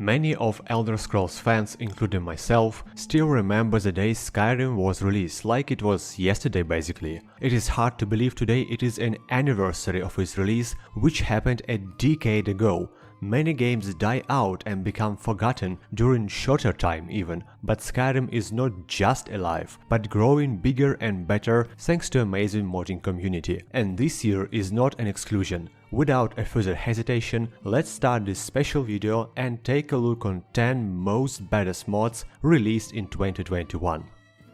Many of Elder Scrolls fans, including myself, still remember the day Skyrim was released, like it was yesterday basically. It is hard to believe today it is an anniversary of its release, which happened a decade ago. Many games die out and become forgotten during shorter time even, but Skyrim is not just alive, but growing bigger and better thanks to amazing modding community, and this year is not an exclusion. Without a further hesitation, let's start this special video and take a look on 10 most baddest mods released in 2021.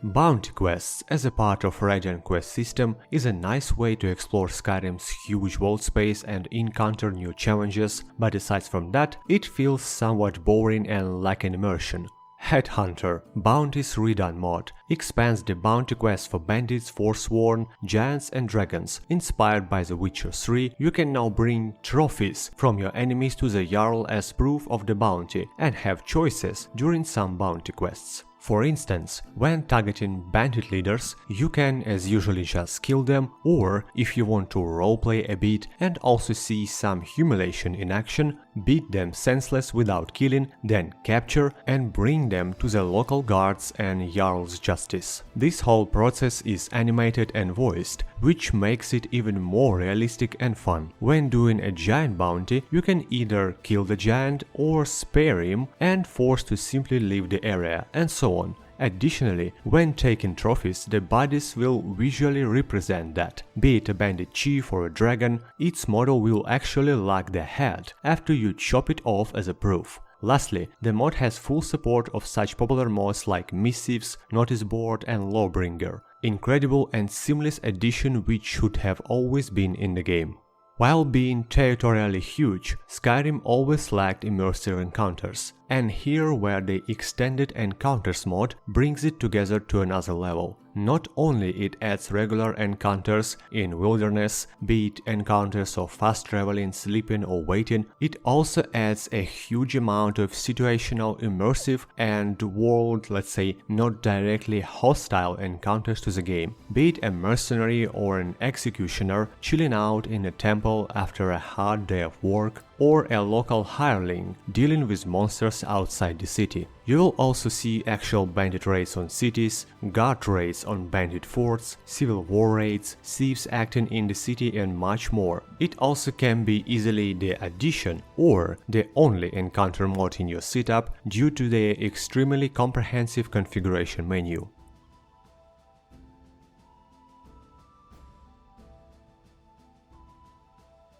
Bounty quests as a part of Redone quest system is a nice way to explore Skyrim's huge world space and encounter new challenges, but aside from that, it feels somewhat boring and lacking immersion. Headhunter, Bounties Redone mod, expands the bounty quests for bandits, forsworn, giants and dragons. Inspired by The Witcher 3, you can now bring trophies from your enemies to the Jarl as proof of the bounty and have choices during some bounty quests. For instance, when targeting bandit leaders, you can as usually just kill them, or if you want to roleplay a bit and also see some humiliation in action, beat them senseless without killing, then capture and bring them to the local guards and Jarl's justice. This whole process is animated and voiced, which makes it even more realistic and fun. When doing a giant bounty, you can either kill the giant or spare him and force to simply leave the area, and so on. Additionally, when taking trophies, the bodies will visually represent that. Be it a bandit chief or a dragon, its model will actually lack the head after you chop it off as a proof. Lastly, the mod has full support of such popular mods like Missives, Notice Board and Lawbringer. Incredible and seamless addition which should have always been in the game. While being territorially huge, Skyrim always lacked immersive encounters, and here where the Extended Encounters mod brings it together to another level. Not only it adds regular encounters in wilderness, be it encounters of fast traveling, sleeping or waiting, it also adds a huge amount of situational, immersive and world, let's say, not directly hostile encounters to the game. Be it a mercenary or an executioner chilling out in a temple after a hard day of work, or a local hireling dealing with monsters outside the city. You will also see actual bandit raids on cities, guard raids on bandit forts, civil war raids, thieves acting in the city and much more. It also can be easily the addition or the only encounter mod in your setup due to the extremely comprehensive configuration menu.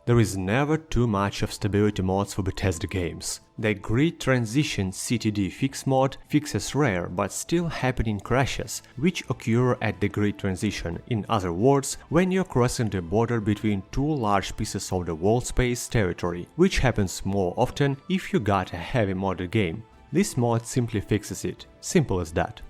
There is never too much of stability mods for Bethesda games. The great Transition CTD Fix mod fixes rare but still happening crashes, which occur at the grid transition, in other words, when you're crossing the border between two large pieces of the world space territory, which happens more often if you got a heavy modded game. This mod simply fixes it, simple as that.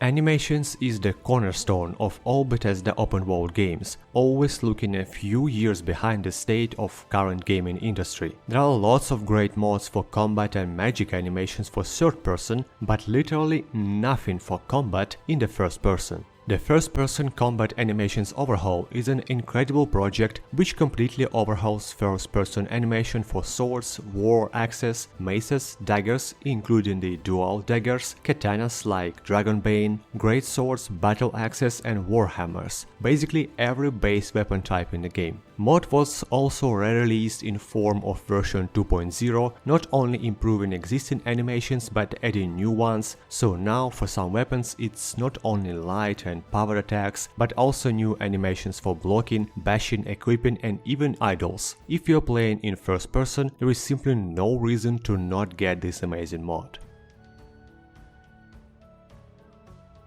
Animations is the cornerstone of all Bethesda open-world games, always looking a few years behind the state of current gaming industry. There are lots of great mods for combat and magic animations for third person, but literally nothing for combat in the first person. The first-person combat animations Overhaul is an incredible project which completely overhauls first-person animation for swords, war axes, maces, daggers, including the dual daggers, katanas like Dragonbane, great swords, battle axes and warhammers, basically every base weapon type in the game. Mod was also re-released in form of version 2.0, not only improving existing animations but adding new ones, so now for some weapons it's not only light and power attacks, but also new animations for blocking, bashing, equipping and even idols. If you're playing in first person, there is simply no reason to not get this amazing mod.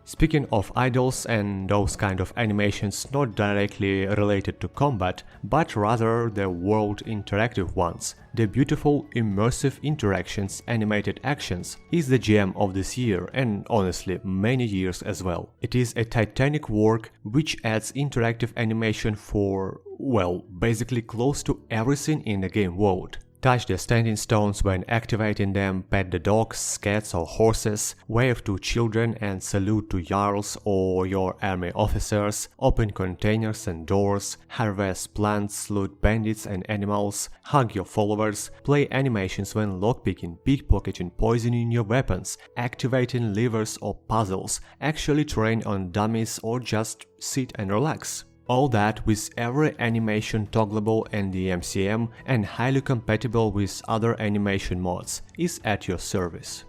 Speaking of idols and those kind of animations not directly related to combat, but rather the world interactive ones, the beautiful immersive interactions animated actions is the gem of this year and honestly many years as well. It is a titanic work which adds interactive animation for, well, basically close to everything in the game world. Touch the standing stones when activating them, pet the dogs, cats or horses, wave to children and salute to jarls or your army officers, open containers and doors, harvest plants, loot bandits and animals, hug your followers, play animations when lockpicking, pickpocketing, poisoning your weapons, activating levers or puzzles, actually train on dummies or just sit and relax. All that with every animation toggleable in the MCM and highly compatible with other animation mods is at your service.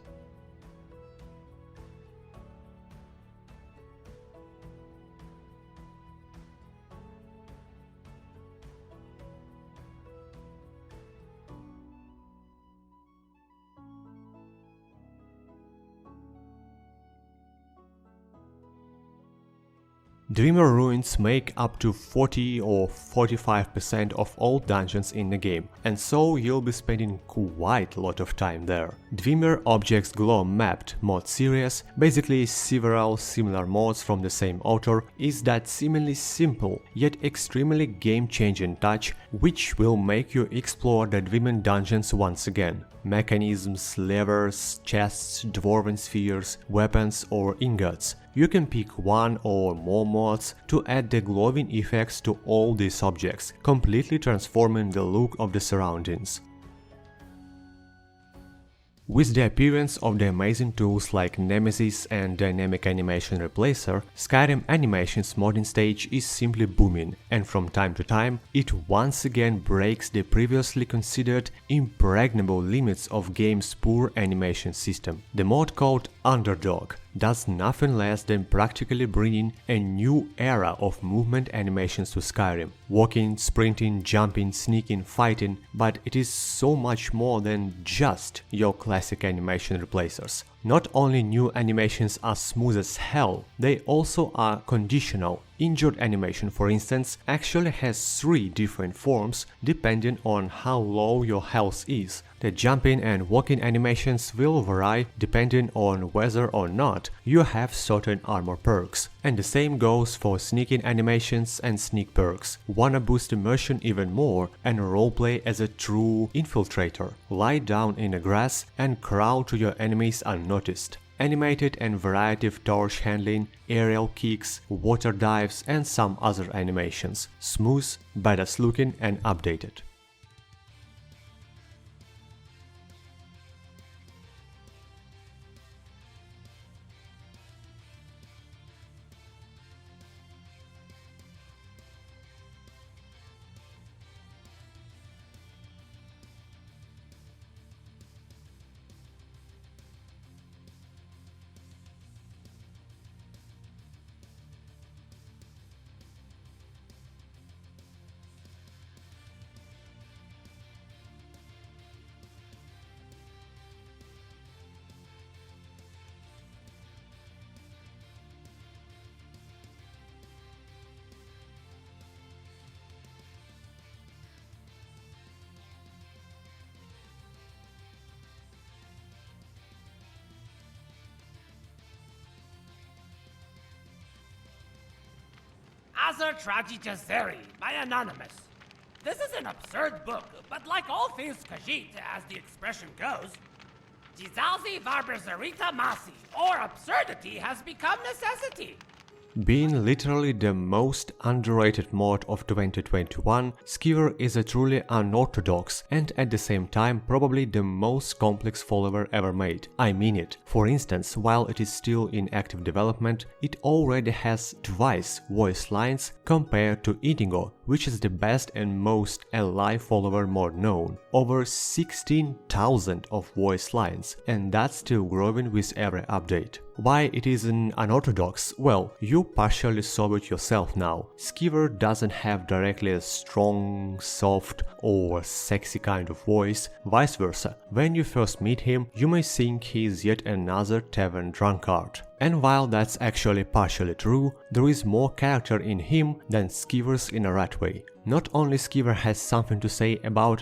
Dwemer ruins make up to 40 or 45% of all dungeons in the game, and so you'll be spending quite a lot of time there. Dwemer Objects Glowmapped mod series, basically several similar mods from the same author, is that seemingly simple yet extremely game-changing touch which will make you explore the Dwemer dungeons once again. Mechanisms, levers, chests, dwarven spheres, weapons or ingots. You can pick one or more mods to add the glowing effects to all these objects, completely transforming the look of the surroundings. With the appearance of the amazing tools like Nemesis and Dynamic Animation Replacer, Skyrim Animation's modding stage is simply booming, and from time to time it once again breaks the previously considered impregnable limits of game's poor animation system. The mod called UNDERDOG does nothing less than practically bringing a new era of movement animations to Skyrim. Walking, sprinting, jumping, sneaking, fighting, but it is so much more than just your classic animation replacers. Not only new animations are smooth as hell, they also are conditional. Injured animation, for instance, actually has 3 different forms depending on how low your health is. The jumping and walking animations will vary depending on whether or not you have certain armor perks. And the same goes for sneaking animations and sneak perks. Wanna boost immersion even more and roleplay as a true infiltrator? Lie down in the grass and crawl to your enemies unnoticed. Animated and variative torch handling, aerial kicks, water dives and some other animations. Smooth, badass looking and updated. Azar Tragicazeri by Anonymous. This is an absurd book, but like all things Khajiit, as the expression goes, Jizalzi Varbarzarita Masi, or absurdity has become necessity. Being literally the most underrated mod of 2021, Skeever is a truly unorthodox and at the same time probably the most complex follower ever made. I mean it. For instance, while it is still in active development, it already has twice voice lines compared to Indigo, which is the best and most alive follower mod known. Over 16,000 of voice lines, and that's still growing with every update. Why it is an unorthodox? Well, you partially saw it yourself now. Skeever doesn't have directly a strong, soft or sexy kind of voice, vice versa. When you first meet him, you may think he is yet another tavern drunkard. And while that's actually partially true, there is more character in him than Skeever's in a rat way. Not only Skeever has something to say about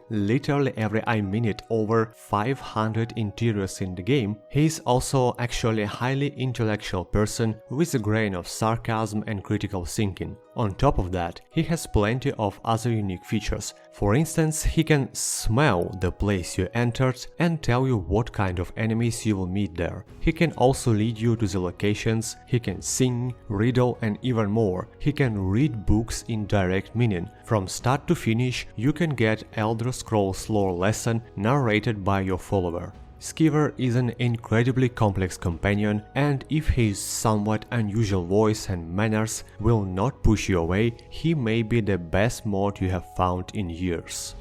literally every I mean it, over 500 interiors in the game, he's also actually a highly intellectual person with a grain of sarcasm and critical thinking. On top of that, he has plenty of other unique features. For instance, he can smell the place you entered and tell you what kind of enemies you will meet there. He can also lead you to the locations, he can sing, riddle and even more. He can read books in direct meaning. From start to finish, you can get Elder Scrolls lore lesson narrated by your follower. Skeever is an incredibly complex companion, and if his somewhat unusual voice and manners will not push you away, he may be the best mod you have found in years.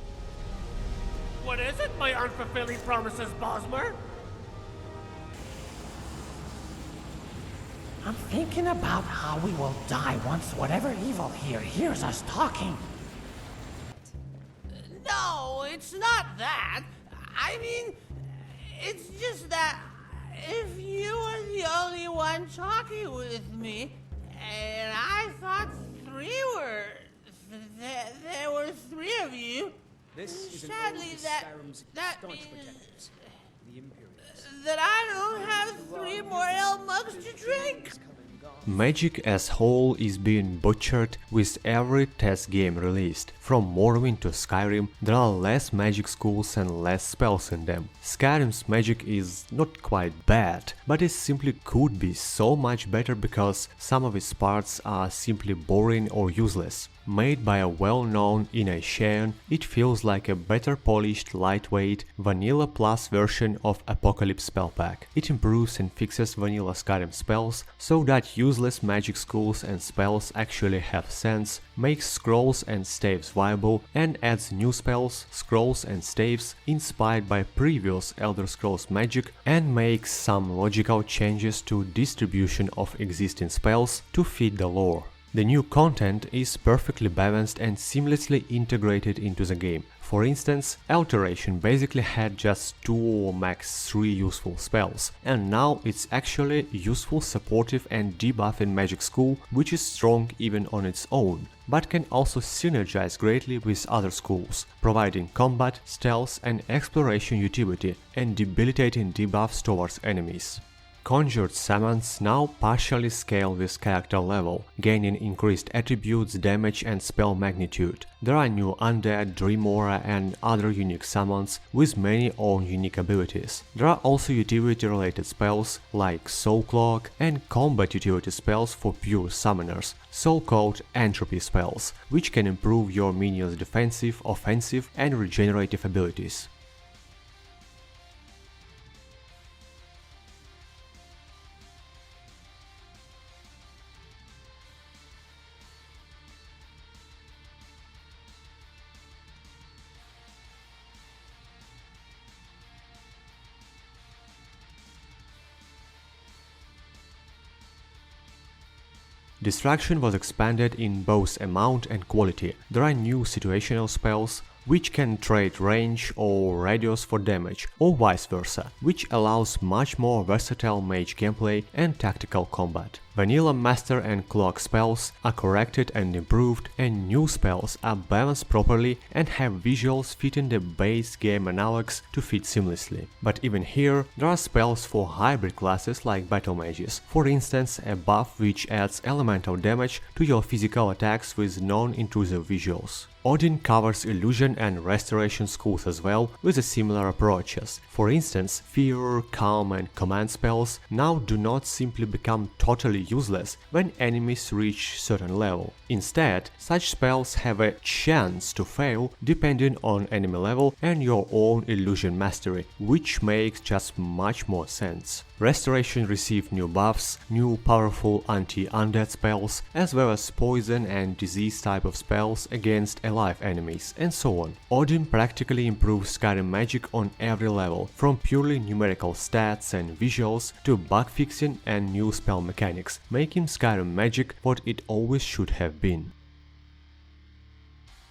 What is it, my unfulfilling promises, Bosmer? I'm thinking about how we will die once whatever evil here hears us talking. No, it's not that. I mean, it's just that if you were the only one talking with me, and I thought there were three of you, sadly that means that I don't have 3 more ale mugs to drink. Magic as whole is being butchered with every test game released. From Morrowind to Skyrim, there are less magic schools and less spells in them. Skyrim's magic is not quite bad, but it simply could be so much better because some of its parts are simply boring or useless. Made by a well-known Initian, it feels like a better polished, lightweight, vanilla plus version of Apocalypse spell pack. It improves and fixes vanilla Skyrim spells so that useless magic schools and spells actually have sense, makes scrolls and staves viable, and adds new spells, scrolls and staves inspired by previous Elder Scrolls magic, and makes some logical changes to distribution of existing spells to fit the lore. The new content is perfectly balanced and seamlessly integrated into the game. For instance, Alteration basically had just 2 or max 3 useful spells, and now it's actually useful, supportive and debuffing magic school, which is strong even on its own, but can also synergize greatly with other schools, providing combat, stealth and exploration utility and debilitating debuffs towards enemies. Conjured summons now partially scale with character level, gaining increased attributes, damage and spell magnitude. There are new undead, dream aura and other unique summons with many own unique abilities. There are also utility related spells like Soul Cloak and combat utility spells for pure summoners, so-called entropy spells, which can improve your minions' defensive, offensive and regenerative abilities. Distraction was expanded in both amount and quality. There are new situational spells, which can trade range or radius for damage, or vice versa, which allows much more versatile mage gameplay and tactical combat. Vanilla Master and Cloak spells are corrected and improved, and new spells are balanced properly and have visuals fitting the base game analogs to fit seamlessly. But even here, there are spells for hybrid classes like Battle Mages, for instance a buff which adds elemental damage to your physical attacks with non-intrusive visuals. Odin covers illusion and restoration schools as well, with similar approaches. For instance, Fear, Calm and Command spells now do not simply become totally useless when enemies reach certain level. Instead, such spells have a chance to fail depending on enemy level and your own illusion mastery, which makes just much more sense. Restoration received new buffs, new powerful anti-undead spells, as well as poison and disease type of spells against alive enemies, and so on. Odin practically improves Skyrim magic on every level, from purely numerical stats and visuals to bug fixing and new spell mechanics, making Skyrim magic what it always should have been.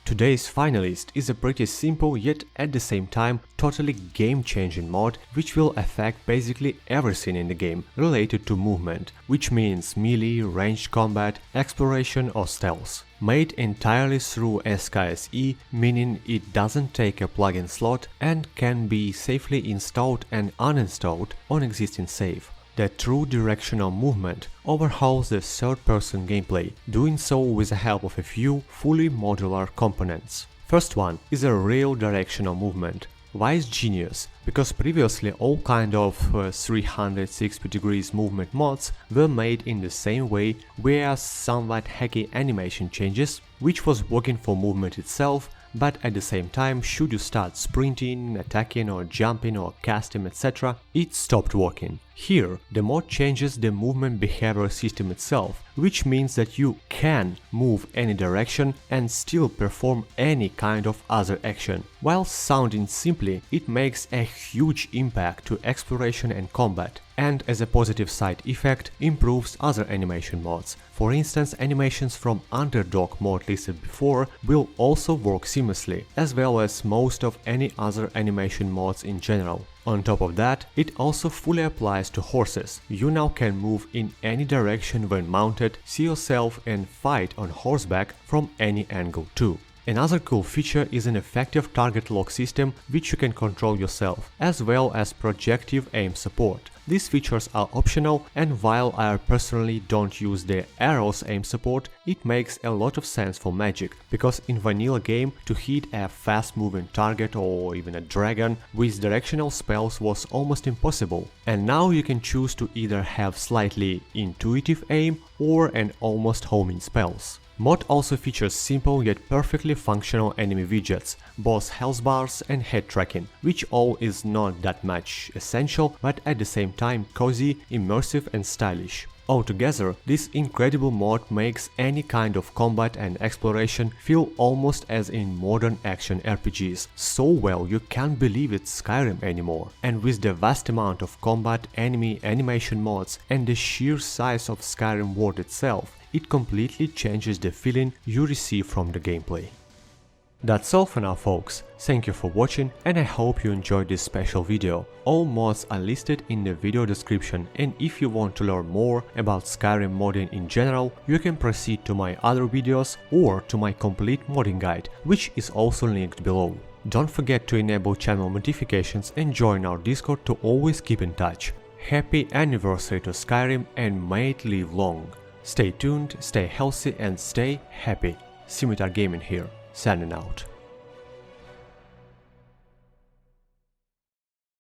Today's finalist is a pretty simple yet at the same time totally game-changing mod which will affect basically everything in the game related to movement, which means melee, ranged combat, exploration or stealth. Made entirely through SKSE, meaning it doesn't take a plugin slot and can be safely installed and uninstalled on existing save. The true directional movement overhauls the third-person gameplay, doing so with the help of a few fully modular components. First one is a real directional movement. Why is genius? Because previously all kind of 360 degrees movement mods were made in the same way via somewhat hacky animation changes, which was working for movement itself, but at the same time, should you start sprinting, attacking or jumping or casting etc., it stopped working. Here, the mod changes the movement behavior system itself, which means that you can move any direction and still perform any kind of other action. While sounding simply, it makes a huge impact to exploration and combat, and as a positive side effect, improves other animation mods. For instance, animations from UNDERDOG mod listed before will also work seamlessly, as well as most of any other animation mods in general. On top of that, it also fully applies to horses. You now can move in any direction when mounted, see yourself and fight on horseback from any angle too. Another cool feature is an effective target lock system which you can control yourself, as well as projective aim support. These features are optional, and while I personally don't use the arrows aim support, it makes a lot of sense for magic, because in vanilla game to hit a fast moving target or even a dragon with directional spells was almost impossible. And now you can choose to either have slightly intuitive aim or an almost homing spells. Mod also features simple yet perfectly functional enemy widgets, boss health bars and head tracking, which all is not that much essential, but at the same time cozy, immersive and stylish. Altogether, this incredible mod makes any kind of combat and exploration feel almost as in modern action RPGs, so well you can't believe it's Skyrim anymore. And with the vast amount of combat, enemy, animation mods and the sheer size of Skyrim world itself, it completely changes the feeling you receive from the gameplay. That's all for now folks, thank you for watching and I hope you enjoyed this special video. All mods are listed in the video description, and if you want to learn more about Skyrim modding in general, you can proceed to my other videos or to my complete modding guide, which is also linked below. Don't forget to enable channel notifications and join our Discord to always keep in touch. Happy anniversary to Skyrim and may it live long. Stay tuned, stay healthy and stay happy. Sinitar Gaming here, signing out.